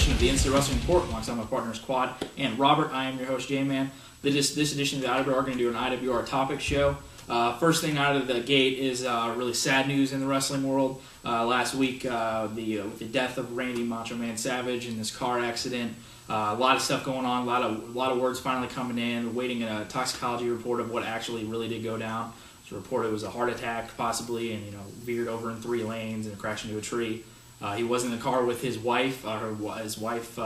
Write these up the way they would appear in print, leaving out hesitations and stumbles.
edition of the Instant Wrestling Report. Alongside my partners Quad and Robert, I am your host J-Man. This edition of the IWR are going to do an IWR Topix show. First thing out of the gate is really sad news in the wrestling world. Last week, with the death of Randy Macho Man Savage in this car accident. A lot of stuff going on. A lot of words finally coming in. Waiting a toxicology report of what actually really did go down. It's reported it was a heart attack possibly, and veered over in 3 lanes and crashed into a tree. He was in the car with his wife. His wife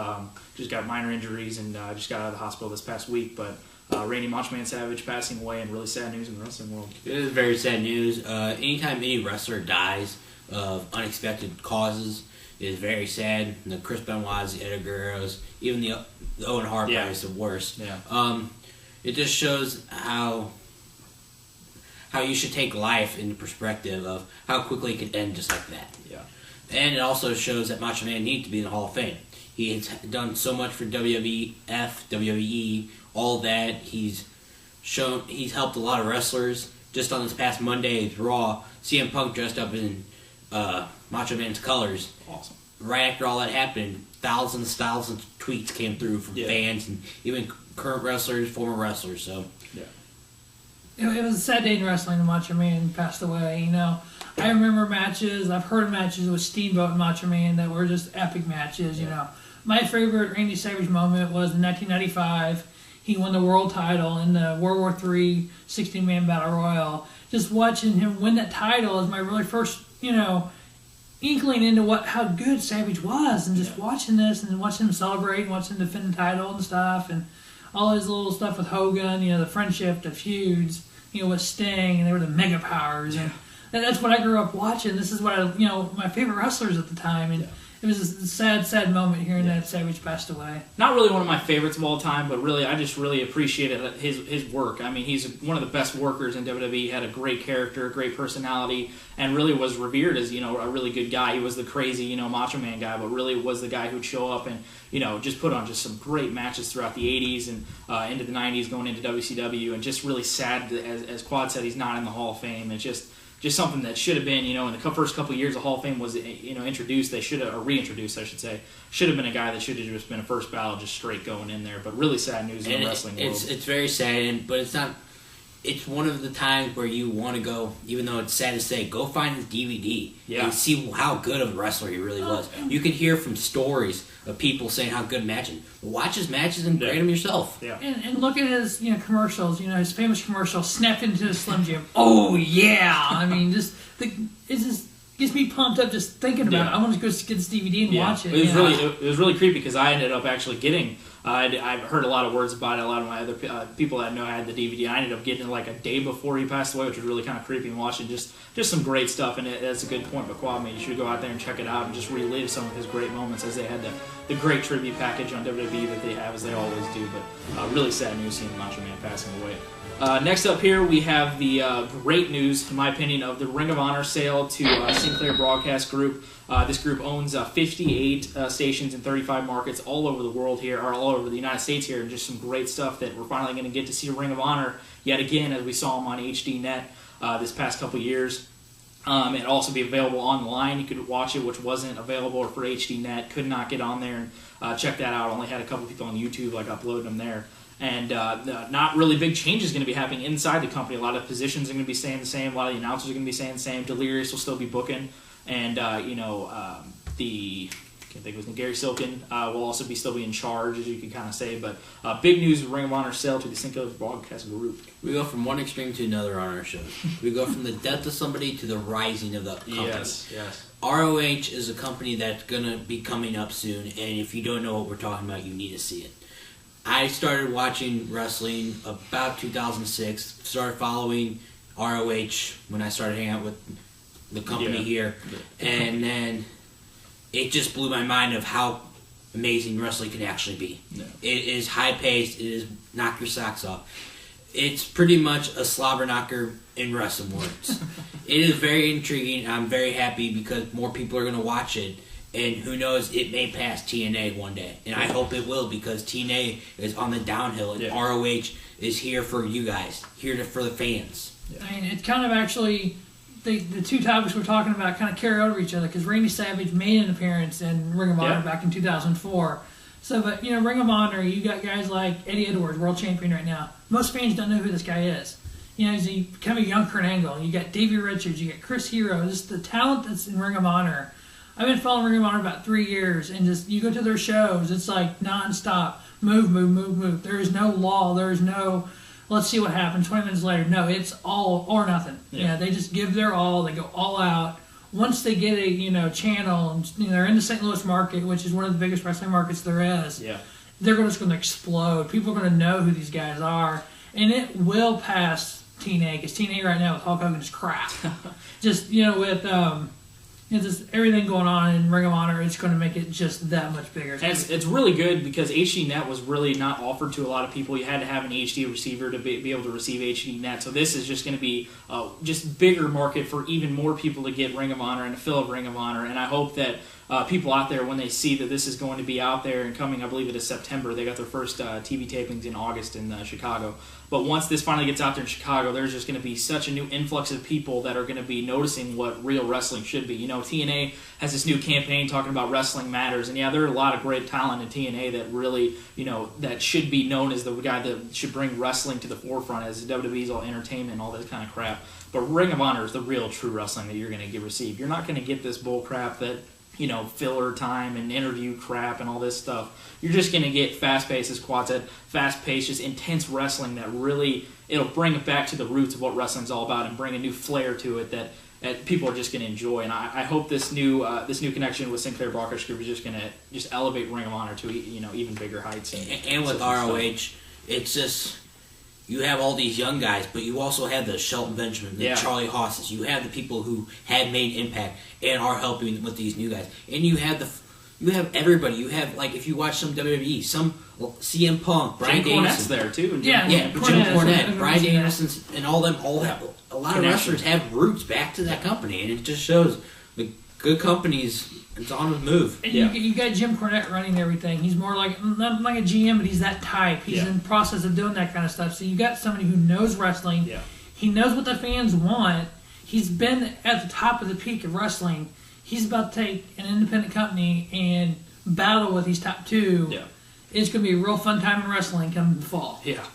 just got minor injuries and just got out of the hospital this past week. But Randy Macho Man Savage passing away, and really sad news in the wrestling world. It is very sad news. Anytime any wrestler dies of unexpected causes, it is very sad. The Chris Benoit's, the Eddie Guerrero's, even the Owen Hart is the worst. Yeah. It just shows how you should take life into perspective of how quickly it could end just like that. Yeah. And it also shows that Macho Man needs to be in the Hall of Fame. He has done so much for WWF, WWE, all that. He's helped a lot of wrestlers. Just on this past Monday's Raw, CM Punk dressed up in Macho Man's colors. Awesome. Right after all that happened, thousands of tweets came through from fans and even current wrestlers, former wrestlers. So, it was a sad day in wrestling when Macho Man passed away. I remember matches. I've heard of matches with Steamboat and Macho Man that were just epic matches. My favorite Randy Savage moment was in 1995. He won the world title in the World War III 16-man Battle Royal. Just watching him win that title is my really first, inkling into how good Savage was, and just watching this and watching him celebrate and watching him defend the title and stuff, and all his little stuff with Hogan, the friendship, the feuds, with Sting, and they were the mega powers, and that's what I grew up watching. This is what my favorite wrestlers at the time, and it was a sad moment hearing that Savage passed away. Not really one of my favorites of all time, but really, I just really appreciated his work. I mean, he's one of the best workers in WWE. He had a great character, great personality, and really was revered as, a really good guy. He was the crazy, Macho Man guy, but really was the guy who'd show up and, just put on just some great matches throughout the 80s and into the 90s, going into WCW, and just really sad, as Quad said, he's not in the Hall of Fame. It's just something that should have been, in the first couple of years the Hall of Fame was, introduced. They should have, or reintroduced, I should say. Should have been a guy that should have just been a first ballot, just straight going in there. But really sad news in the wrestling world. It's very sad, but it's not. It's one of the times where you want to go, even though it's sad to say, go find his DVD and see how good of a wrestler he really was. You can hear from stories of people saying how good matches. Watch his matches and grade them yourself. Yeah. And look at his commercials. His famous commercial, "Snapped into the Slim Jim." Oh yeah! I mean, it just gets me pumped up just thinking about it. I want to go get this DVD and watch it. It was really creepy because I ended up actually getting. I've heard a lot of words about it. A lot of my other people that I know had the DVD. I ended up getting it like a day before he passed away, which was really kind of creepy and watching just some great stuff. And that's a good point by Kwame. You should go out there and check it out and just relive some of his great moments, as they had the great tribute package on WWE that they have, as they always do. But really sad news seeing Macho Man passing away. Next up here, we have the great news, in my opinion, of the Ring of Honor sale to Sinclair Broadcast Group. This group owns 58 stations in 35 markets all over the world here, or all over the United States here, and just some great stuff that we're finally going to get to see Ring of Honor yet again, as we saw them on HDNet this past couple years. It'll also be available online. You could watch it, which wasn't available for HDNet. Could not get on there and check that out. Only had a couple people on YouTube uploading them there. And not really big changes going to be happening inside the company. A lot of positions are going to be staying the same. A lot of the announcers are going to be staying the same. Delirious will still be booking. And, I can't think of his name, Gary Silkin will also still be in charge, as you can kind of say. But big news of Ring of Honor sale to the Sinclair Broadcast Group. We go from one extreme to another on our show. We go from the death of somebody to the rising of the company. Yes. ROH is a company that's going to be coming up soon, and if you don't know what we're talking about, you need to see it. I started watching wrestling about 2006, started following ROH when I started hanging out with the company here, and then it just blew my mind of how amazing wrestling can actually be. Yeah. It is high-paced, it is knock your socks off. It's pretty much a slobber knocker in wrestling words. It is very intriguing. I'm very happy because more people are going to watch it. And who knows, it may pass TNA one day. And I hope it will, because TNA is on the downhill, and ROH is here for you guys, for the fans. I mean, it kind of actually the two topics we're talking about kind of carry over each other because Randy Savage made an appearance in Ring of Honor back in 2004. So, but Ring of Honor, you got guys like Eddie Edwards, world champion right now. Most fans don't know who this guy is. He's kind of a young Kurt Angle. You got Davey Richards, you got Chris Hero. Just the talent that's in Ring of Honor. I've been following Ring of Honor about 3 years, and just you go to their shows, it's like nonstop, move, move, move, move. There is no lull. There is no, let's see what happens 20 minutes later. No, it's all or nothing. Yeah, they just give their all. They go all out. Once they get a channel, and they're in the St. Louis market, which is one of the biggest wrestling markets there is. Yeah, they're just going to explode. People are going to know who these guys are, and it will pass TNA because TNA right now with Hulk Hogan is crap. Just with just everything going on in Ring of Honor, it's going to make it just that much bigger. And it's really good because HDNet was really not offered to a lot of people. You had to have an HD receiver to be able to receive HDNet. So this is just going to be just bigger market for even more people to get Ring of Honor and to fill up Ring of Honor. And I hope that people out there, when they see that this is going to be out there and coming, I believe it is September. They got their first TV tapings in August in Chicago. But once this finally gets out there in Chicago, there's just going to be such a new influx of people that are going to be noticing what real wrestling should be. TNA has this new campaign talking about wrestling matters. And yeah, there are a lot of great talent in TNA that really, that should be known as the guy that should bring wrestling to the forefront as WWE's all entertainment and all this kind of crap. But Ring of Honor is the real true wrestling that you're going to receive. You're not going to get this bull crap that filler time and interview crap and all this stuff. You're just going to get fast-paced, as Quad said, fast-paced, just intense wrestling that really, it'll bring it back to the roots of what wrestling's all about and bring a new flair to it that people are just going to enjoy. And I hope this new connection with Sinclair Broadcast Group is just going to just elevate Ring of Honor to even bigger heights. And with ROH, it's just... You have all these young guys, but you also have the Shelton Benjamin, the Charlie Hosses. You have the people who have made impact and are helping with these new guys. And you have everybody. You have, like, if you watch some WWE, some CM Punk, Brian Danielson. Cornette's there too. Jim Cornette, Brian Danielson, and all them all have a lot of wrestlers have roots back to that company, and it just shows the good companies. It's on the move. And you got Jim Cornette running everything. He's more like, not like a GM, but he's that type. He's in the process of doing that kind of stuff. So you got somebody who knows wrestling. Yeah. He knows what the fans want. He's been at the top of the peak of wrestling. He's about to take an independent company and battle with these top two. Yeah. It's going to be a real fun time in wrestling coming in the fall. Yeah.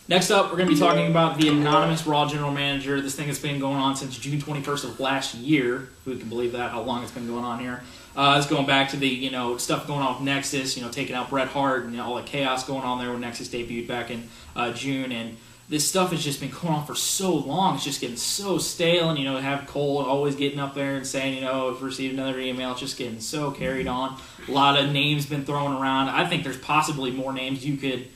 Next up, we're going to be talking about the anonymous Raw General Manager. This thing has been going on since June 21st of last year. If we can believe that, how long it's been going on here. It's going back to the stuff going on with Nexus, taking out Bret Hart and all the chaos going on there when Nexus debuted back in June. And this stuff has just been going on for so long. It's just getting so stale. And, have Cole always getting up there and saying, I've received another email. It's just getting so carried on. A lot of names been thrown around. I think there's possibly more names you could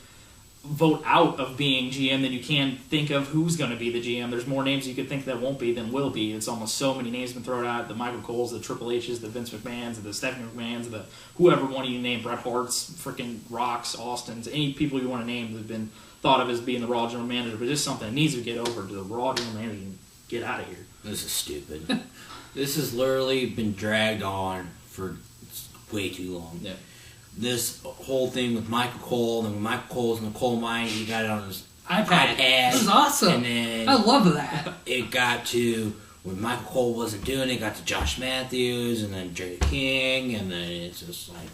vote out of being GM than you can think of who's going to be the GM. There's more names you could think that won't be than will be. It's almost so many names been thrown out. The Michael Coles, the Triple H's, the Vince McMahons, the Stephanie McMahons, the whoever one you name, Bret Hart's, freaking Rocks, Austin's, any people you want to name that have been thought of as being the Raw General Manager, but just something that needs to get over to the Raw General Manager and get out of here. This is stupid. This has literally been dragged on for way too long. Yeah. This whole thing with Michael Cole, and when Michael Cole's in the coal mine, he got it on his iPad. This is awesome. And then I love that. It got to when Michael Cole wasn't doing it, got to Josh Matthews, and then Jerry King, and then it's just like,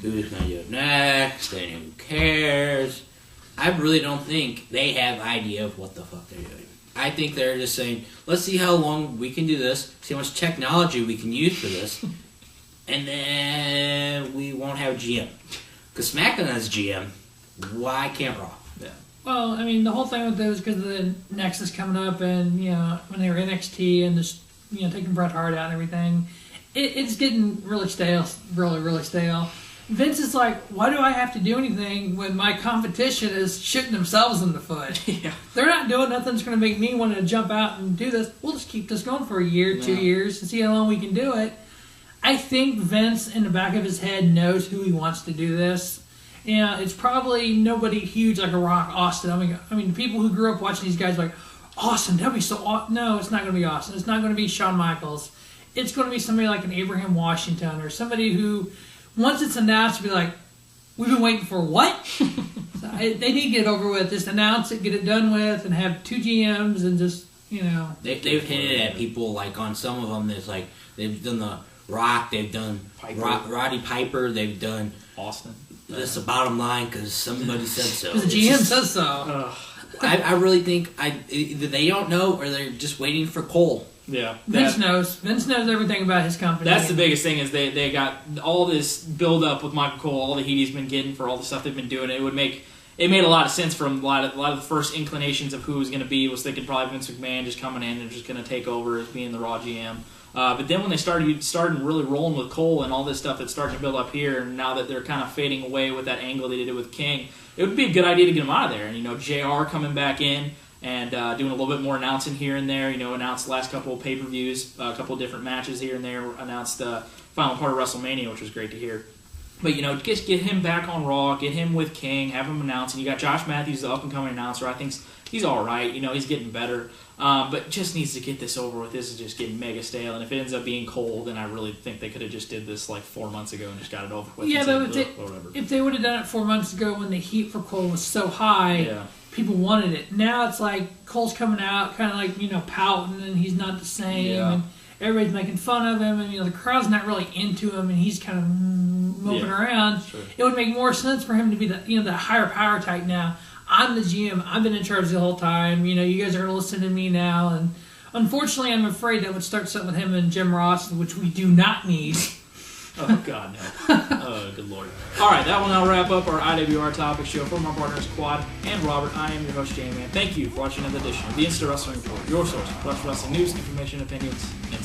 who's going to do it next, and who cares? I really don't think they have idea of what the fuck they're doing. I think they're just saying, let's see how long we can do this, see how much technology we can use for this, and then we won't have a GM. Because SmackDown has a GM. Why can't Raw? Yeah. Well, I mean, the whole thing with this is because of the Nexus coming up and, when they were NXT and just, taking Bret Hart out and everything, it's getting really stale, really, really stale. Vince is like, why do I have to do anything when my competition is shooting themselves in the foot? Yeah. They're not doing nothing that's going to make me want to jump out and do this. We'll just keep this going for a year, 2 years, and see how long we can do it. I think Vince, in the back of his head, knows who he wants to do this. It's probably nobody huge like a Rock, Austin. I mean, the people who grew up watching these guys are like, Austin, that'd be so awesome. No, it's not going to be Austin. It's not going to be Shawn Michaels. It's going to be somebody like an Abraham Washington or somebody who, once it's announced, be like, we've been waiting for what? They need to get it over with. Just announce it, get it done with, and have two GMs and just You know, They've hinted at people like on some of them. There's like they've done the Rock, they've done Roddy Piper, they've done Austin. This is the bottom line because somebody said so. because the GM says so. I really think either they don't know or they're just waiting for Cole. Yeah, Vince knows. Vince knows everything about his company. That's the biggest thing is they got all this build up with Michael Cole, all the heat he's been getting for all the stuff they've been doing. It made a lot of sense from a lot of the first inclinations of who it was going to be. Was thinking probably Vince McMahon just coming in and just going to take over as being the Raw GM. But then when they started really rolling with Cole and all this stuff that's starting to build up here, and now that they're kind of fading away with that angle they did it with King, it would be a good idea to get him out of there. And JR coming back in and doing a little bit more announcing here and there. Announced the last couple of pay-per-views, a couple of different matches here and there. Announced the final part of WrestleMania, which was great to hear. But, just get him back on Raw, get him with King, have him announcing. You got Josh Matthews, the up-and-coming announcer. I think he's all right. He's getting better. But just needs to get this over with. This is just getting mega stale. And if it ends up being Cole, then I really think they could have just did this like 4 months ago and just got it over with. Yeah, but if they would have done it 4 months ago when the heat for Cole was so high, people wanted it. Now it's like Cole's coming out kind of like, pouting and he's not the same. Yeah. And everybody's making fun of him. And, the crowd's not really into him and he's kind of moping around. Sure. It would make more sense for him to be the higher power type now. I'm the GM. I've been in charge the whole time. You guys are going to listen to me now. And unfortunately, I'm afraid that would start something with him and Jim Ross, which we do not need. Oh, God, no. Oh, good Lord. All right, that will now wrap up our IWR Topix show. For my partners, Quad and Robert, I am your host, J-Man. Thank you for watching another edition of the Instant Wrestling Report, your source for wrestling news, information, opinions, and